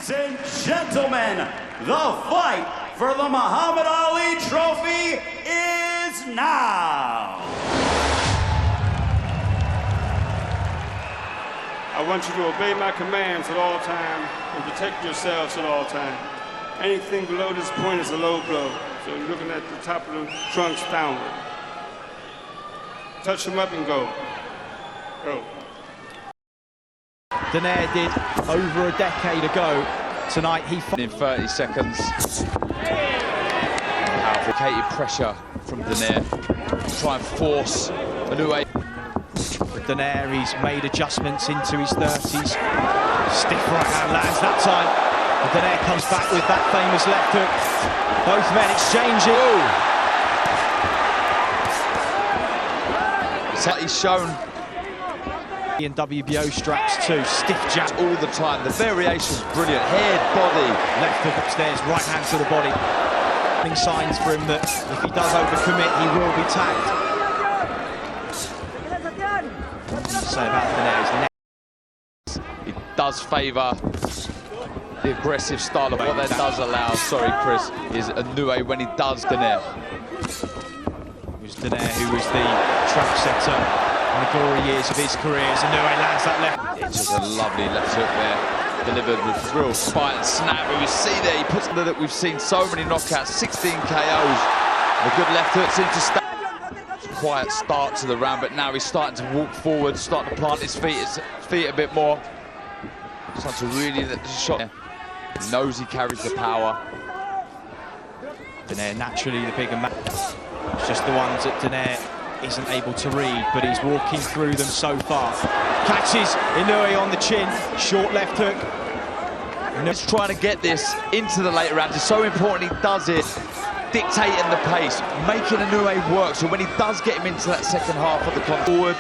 Ladies and gentlemen, the fight for the Muhammad Ali Trophy is now. I want you to obey my commands at all times and protect yourselves at all times. Anything below this point is a low blow. So you're looking at the top of the trunks downward. Touch them up and go. Go. Donaire did over a decade ago. Tonight he fought in 30 seconds. Complicated pressure from Donaire to try and force Inoue. Donaire, he's made adjustments into his 30s. Stiff right hand lands that time. And Donaire comes back with that famous left hook. Both men exchanging. It's like he's shown. And WBO straps too. Stiff jab all the time. The variation's brilliant. Head, body. Left hook upstairs, right hand to the body. Signs for him that if he does overcommit, he will be tagged. What do you say about Donaire? It does favour the aggressive style of what that does allow. Sorry, Chris, is Inoue when he does Donaire. It was Donaire who was the trap setter in the glory years of his career. As Inoue lands that left. It's just a lovely left hook there, delivered with real spite and snap. We see there, he puts under that. We've seen so many knockouts, 16 KOs. A good left hook seems to stay. Quiet start to the round, but now he's starting to walk forward, starting to plant his feet a bit more. Starting to really let the shot. He knows he carries the power. Donaire naturally the bigger man. It's just the ones that Donaire isn't able to read, but he's walking through them so far. Catches Inoue on the chin, short left hook. He's trying to get this into the later rounds. It's so important he does it, dictating the pace, making Inoue work. So when he does get him into that second half of the forward,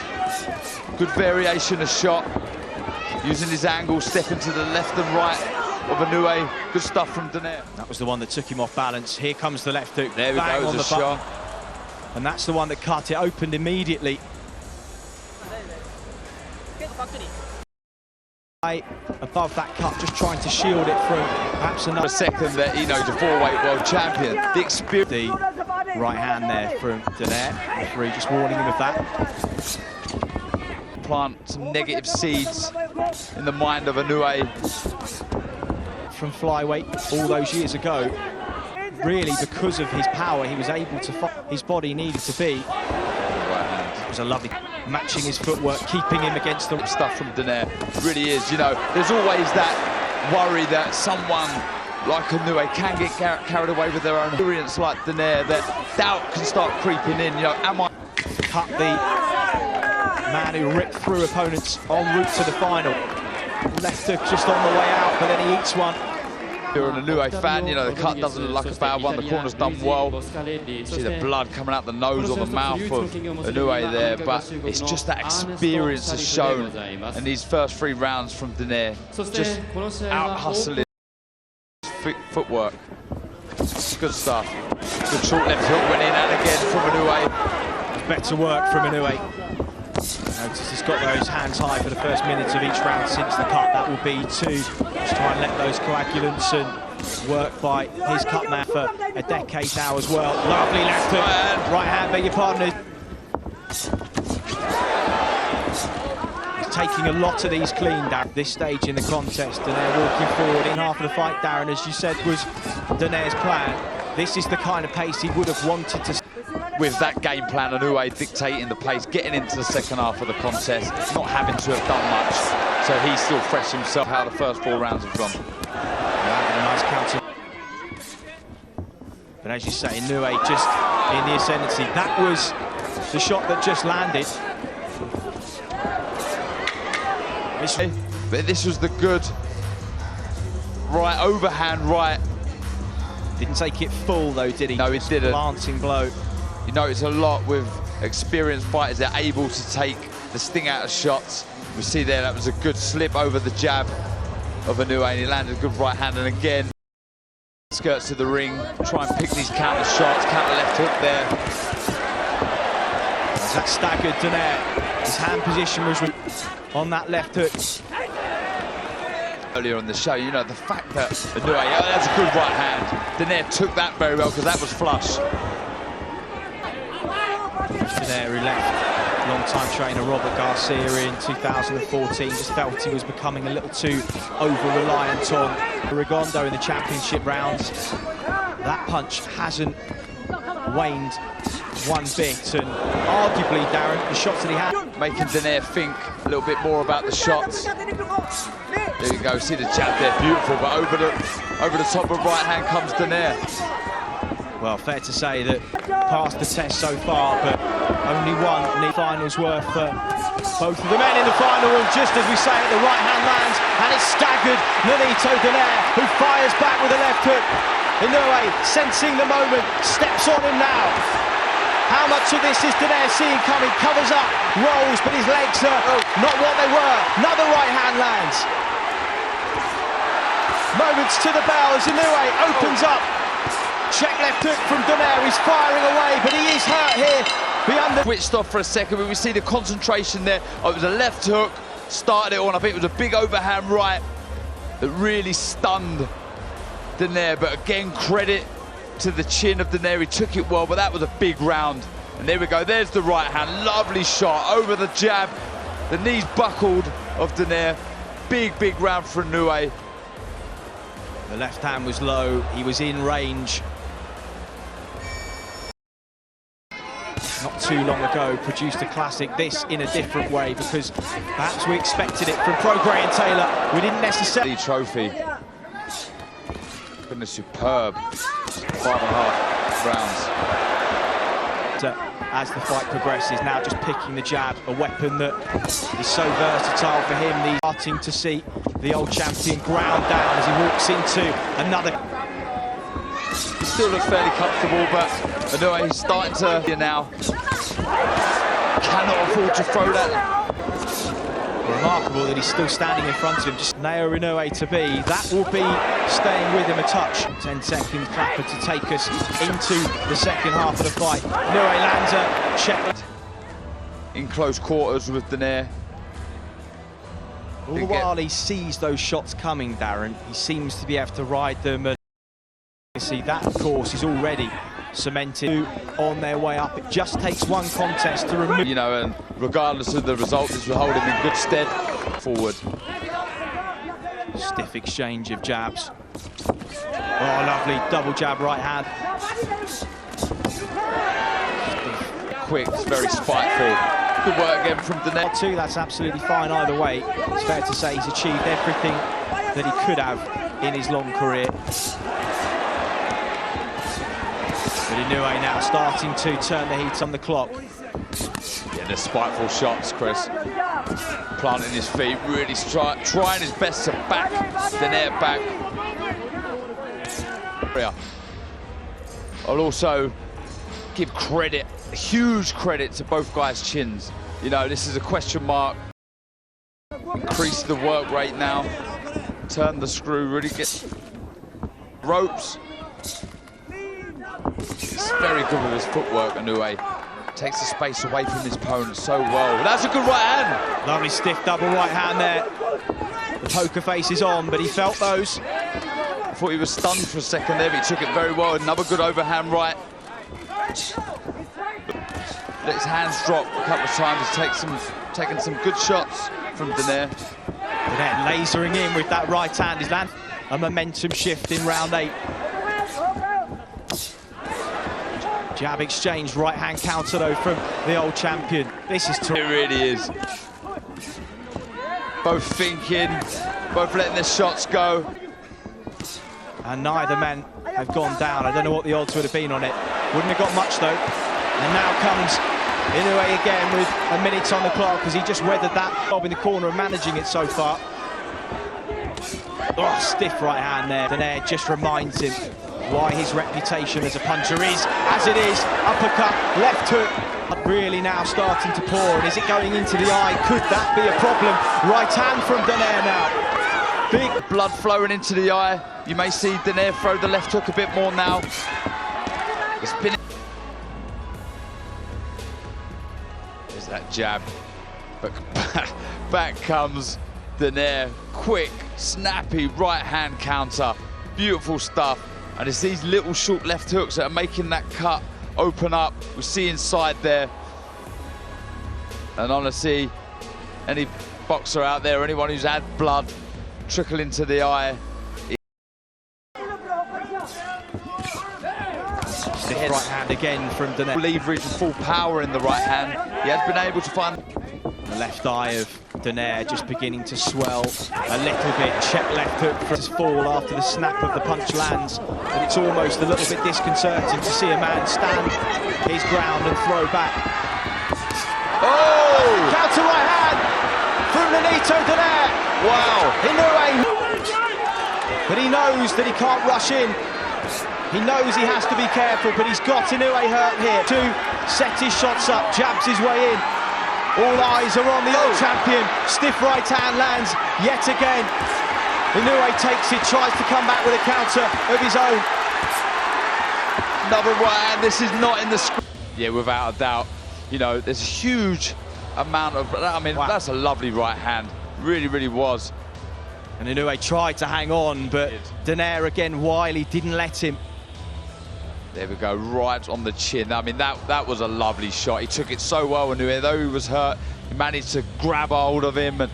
good variation of shot, using his angle, stepping to the left and right of Inoue. Good stuff from Donaire. That was the one that took him off balance. Here comes the left hook. There we Bang go, on the shot. And that's the one that cut it, opened immediately. Above that cut, just trying to shield it from perhaps another second that Inoue, the 4-weight world champion. The experience. The right hand there from Donaire. Referee just warning him of that. Plant some negative seeds in the mind of Inoue. From flyweight all those years ago. Really, because of his power, he was able to fight. His body needed to be. It was a lovely matching his footwork, keeping him against the stuff from Donaire. Really is, you know. There's always that worry that someone like Inoue can get carried away with their own experience like Donaire. That doubt can start creeping in. You know, am I? Cut the man who ripped through opponents en route to the final. Left hook just on the way out, but then he eats one. You're an Inoue fan, you know, the cut doesn't look like a bad one, the corner's done well. See the blood coming out the nose or the mouth of Inoue there, but it's just that experience has shown. And these first 3 rounds from Donaire, just out-hustling footwork. Good stuff. Good short left hook went in and again from Inoue. Better work from Inoue. Notice he's got those hands high for the first minutes of each round since the cut. That will be 2. Just try and let those coagulants and work by his cut man for a decade now as well. Lovely left hook. Right hand, beg your pardon. He's taking a lot of these clean, Darren, this stage in the contest. Donaire walking forward in half of the fight, Darren, as you said, was Donaire's plan. This is the kind of pace he would have wanted to. With that game plan, Inoue dictating the pace, getting into the second half of the contest, not having to have done much. So he's still fresh himself how the first 4 rounds have gone. A nice counter. But as you say, Inoue just in the ascendancy. That was the shot that just landed. But this was the good right, overhand right. Didn't take it full though, did he? No, it didn't. Glancing blow. You know, it's a lot with experienced fighters. They're able to take the sting out of shots. We see there that was a good slip over the jab of Inoue, and he landed a good right hand. And again, skirts to the ring, try and pick these counter shots, counter left hook there. As that staggered Donaire, his hand position was on that left hook. earlier on the show, you know, the fact that Inoue, oh, that's a good right hand. Donaire took that very well because that was flush. Donaire, who left long-time trainer Robert Garcia in 2014, just felt he was becoming a little too over-reliant on Rigondo in the championship rounds. That punch hasn't waned one bit, and arguably, Darren, the shots that he had, Making Donaire think a little bit more about the shots. There you go, see the jab there, beautiful, but over the top of right hand comes Donaire. well, fair to say that passed the test so far, but only one finals worth for both of the men in the final, and just as we say it, the right hand lands, and it's staggered Nonito Donaire, who fires back with a left hook. Inoue, sensing the moment, steps on him now. How much of this is Donaire seeing coming? Covers up, rolls, but his legs are not what they were. Another right hand lands. Moments to the bell as Inoue opens up. Check left hook from Donaire. He's firing away, but he is hurt here. Beyond the Switched off for a second, but we see the concentration there. Oh, it was a left hook, started it on. I think it was a big overhand right that really stunned Donaire, but again, credit to the chin of Donaire. He took it well, but that was a big round. And there we go, there's the right hand, lovely shot over the jab. The knees buckled of Donaire. Big, big round for Inoue. The left hand was low, he was in range. Not too long ago, produced a classic, this in a different way, because perhaps we expected it from Pro Gray and Taylor. We didn't necessarily. Trophy. Been a superb 5.5 rounds. As the fight progresses, now just picking the jab, a weapon that is so versatile for him. He's starting to see the old champion ground down as he walks into another. He still looks fairly comfortable, but Inoue is starting to now. Cannot afford to throw that. Remarkable that he's still standing in front of him. Just Naoya Inoue to be. That will be staying with him a touch. 10 second clapper to take us into the second half of the fight. Inoue lands a check. In close quarters with Donaire. All the while he sees those shots coming, Darren, he seems to be able to ride them. And see that, of course, is already cemented on their way up. It just takes one contest to remove. You know, and regardless of the result, this will hold him in good stead forward. Stiff exchange of jabs. Oh, lovely double jab right hand. Quick, it's very spiteful. Good work again from Donaire. That's absolutely fine either way. It's fair to say he's achieved everything that he could have in his long career. But Inoue now starting to turn the heat on the clock. Yeah, the spiteful shots, Chris. Planting his feet, really trying his best to back Donaire back. I'll also give credit, huge credit to both guys' chins. You know, this is a question mark. Increase the work rate now. Turn the screw, really get ropes. He's very good with his footwork, Inoue. Takes the space away from his opponent so well. That's a good right hand. Lovely stiff double right hand there. The poker face is on, but he felt those. I thought he was stunned for a second there, but he took it very well. Another good overhand right. Let his hands drop a couple of times. He's taken some good shots from Donaire. Donaire lasering in with that right hand. Is that a momentum shift in round 8? Jab exchange, right hand counter though from the old champion. This is terrific. It really is. Both thinking, both letting their shots go. And neither men have gone down. I don't know what the odds would have been on it. Wouldn't have got much though. And now comes Inoue again with a minute on the clock as he just weathered that job in the corner and managing it so far. Oh, stiff right hand there. Donaire just reminds him why his reputation as a puncher is as it is. Uppercut, left hook, really now starting to pour. And is it going into the eye? Could that be a problem? Right hand from Donaire now. Big blood flowing into the eye. You may see Donaire throw the left hook a bit more now. It's been... There's that jab. But back comes Donaire, quick, snappy right-hand counter. Beautiful stuff. And it's these little short left hooks that are making that cut open up. We see inside there. And honestly, any boxer out there, anyone who's had blood trickle into the eye. Stiff right hand again from Donaire. Leverage and full power in the right hand. He has been able to find the left eye of Donaire just beginning to swell a little bit. Check left hook for his fall after the snap of the punch lands. And it's almost a little bit disconcerting to see a man stand his ground and throw back. Oh! Counter right hand from Nonito Donaire. Wow! Inoue. But he knows that he can't rush in. He knows he has to be careful, but he's got Inoue hurt here. To set his shots up, jabs his way in. All eyes are on the old champion. Stiff right hand lands yet again. Inoue takes it, tries to come back with a counter of his own. Another right hand. This is not in the script. Yeah, without a doubt. You know, there's a huge amount of. I mean, wow. That's a lovely right hand. Really, really was. And Inoue tried to hang on, but Donaire again wily, didn't let him. There we go, right on the chin. I mean, that was a lovely shot. He took it so well, Inoue. Though he was hurt, he managed to grab a hold of him and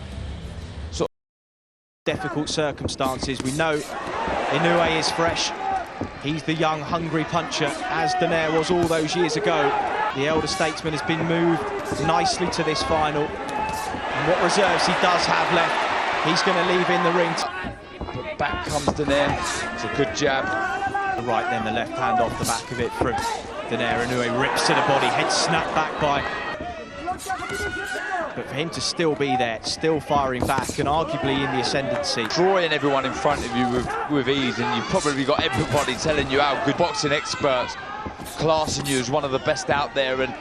sort of difficult circumstances. We know Inoue is fresh. He's the young, hungry puncher, as Donaire was all those years ago. The elder statesman has been moved nicely to this final. And what reserves he does have left, he's going to leave in the ring. But back comes Donaire. It's a good jab. Right then, the left hand off the back of it from Donaire. Inoue rips to the body, head snapped back by. But for him to still be there, still firing back, and arguably in the ascendancy. Drawing everyone in front of you with ease, and you've probably got everybody telling you how good boxing experts classing you as one of the best out there, and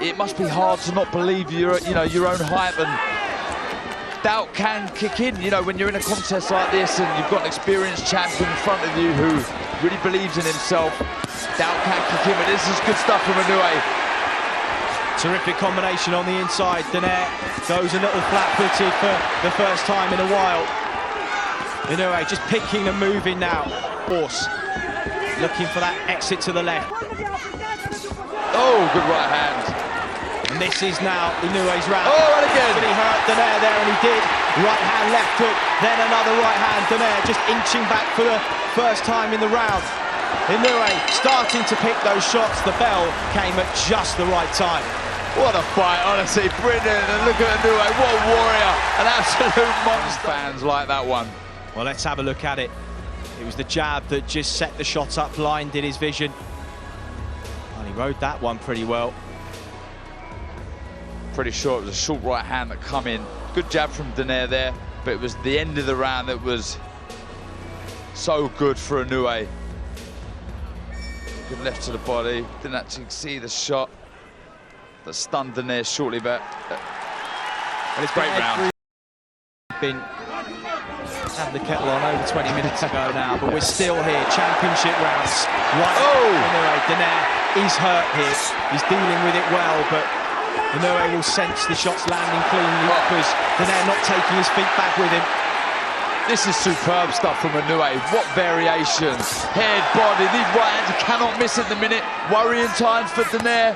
it must be hard to not believe your own hype, and doubt can kick in, you know, when you're in a contest like this and you've got an experienced champion in front of you who really believes in himself. Doubt can kick in, but this is good stuff from Inoue. Terrific combination on the inside. Donaire goes a little flat-footed for the first time in a while. Inoue just picking and moving now. Force, looking for that exit to the left. Oh, good right hand. And this is now Inoue's round. Oh, and again. But he hurt Donaire there, and he did. Right hand, left hook, then another right hand. Donaire just inching back for the first time in the round. Inoue starting to pick those shots. The bell came at just the right time. What a fight, honestly, brilliant. And look at Inoue, what a warrior. An absolute monster. Fans like that one. Well, let's have a look at it. It was the jab that just set the shot up, blinded his vision. And he rode that one pretty well. Pretty sure it was a short right hand that come in. Good jab from Donaire there, but it was the end of the round that was so good for Inoue. Good left to the body, didn't actually see the shot that stunned Donaire shortly, but it's great round. Been having the kettle on over 20 minutes ago now, but we're still here, championship rounds. Right. Oh! Anyway, Donaire is hurt here. He's dealing with it well, but Inoue will sense the shots landing cleanly because Donaire not taking his feet back with him. This is superb stuff from Inoue. What variations. Head, body, these right hands, you cannot miss at the minute. Worrying times for Donaire.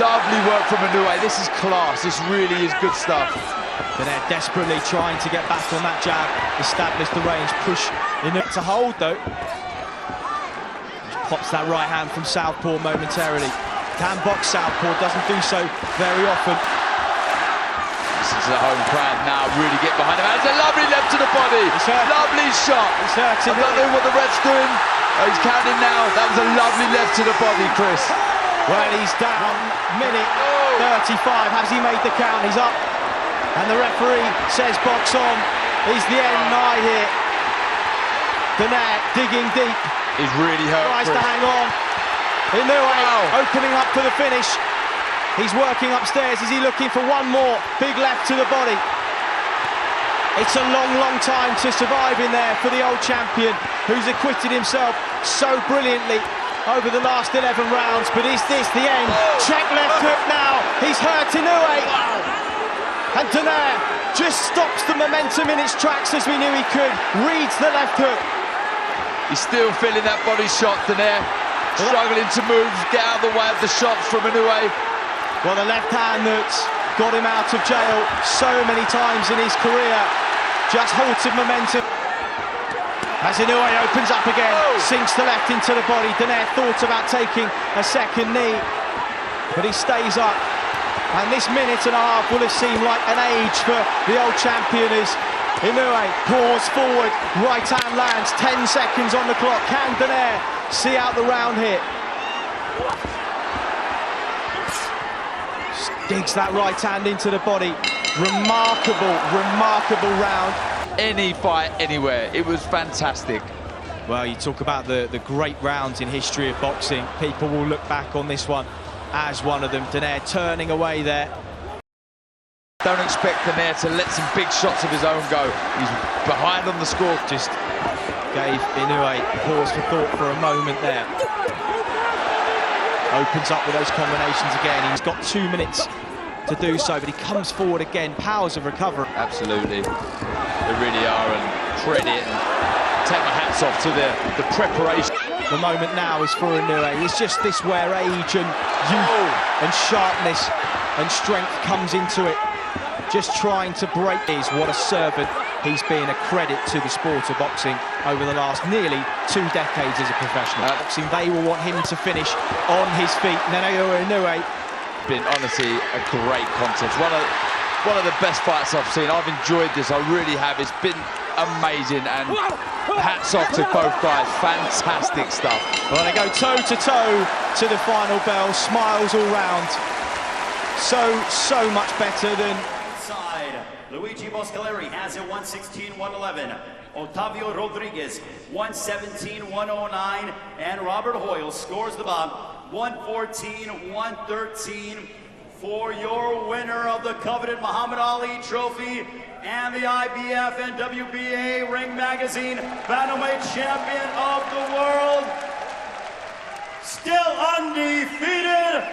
Lovely work from Inoue. This is class. This really is good stuff. Donaire desperately trying to get back on that jab, establish the range, push Inoue to hold though. Just pops that right hand from southpaw momentarily. Can box southpaw, doesn't do so very often. This is the home crowd now, really get behind him. It's a lovely left to the body. Lovely shot. I don't know what the ref's doing. Oh, he's counting now. That was a lovely left to the body, Chris. Well, he's down. Minute 35. Has he made the count? He's up. And the referee says box on. Is the end nigh here? Donaire digging deep. He's really hurt. Tries to hang on. Inoue opening up for the finish. He's working upstairs. Is he looking for one more big left to the body? It's a long, long time to survive in there for the old champion, who's acquitted himself so brilliantly over the last 11 rounds. But is this the end? Check left hook now. He's hurt Inoue. And Donaire just stops the momentum in its tracks as we knew he could. Reads the left hook. He's still feeling that body shot, Donaire. Struggling to move, get out of the way of the shots from Inoue. Well, the left hand that's got him out of jail so many times in his career just halted momentum. As Inoue opens up again, sinks the left into the body. Donaire thought about taking a second knee, but he stays up. And this minute and a half will have seemed like an age for the old champion as Inoue pours forward, right hand lands, 10 seconds on the clock. Can Donaire see out the round here? Digs that right hand into the body. Remarkable, remarkable round. Any fight, anywhere. It was fantastic. Well, you talk about the great rounds in history of boxing. People will look back on this one as one of them. Donaire turning away there. Don't expect Donaire to let some big shots of his own go. He's behind on the score. Just gave Inoue pause for thought for a moment there. Opens up with those combinations again. He's got 2 minutes to do so, but he comes forward again. Powers of recovery. Absolutely. They really are, and credit and take my hats off to the preparation. The moment now is for Inoue. It's just this where age and youth and sharpness and strength comes into it. Just trying to break is what a servant he's been, a credit to the sport of boxing over the last nearly 2 decades as a professional. Boxing, they will want him to finish on his feet. Naoya Inoue. Been honestly a great contest. One of the best fights I've seen. I've enjoyed this, I really have. It's been amazing, and hats off to both guys. Fantastic stuff. Well, they go toe to toe to the final bell. Smiles all round. So much better than. Luigi Boscaleri has it 116-111. Otavio Rodriguez 117-109, and Robert Hoyle scores the bout 114-113 for your winner of the coveted Muhammad Ali Trophy and the IBF and WBA Ring Magazine Bantamweight Champion of the World, still undefeated,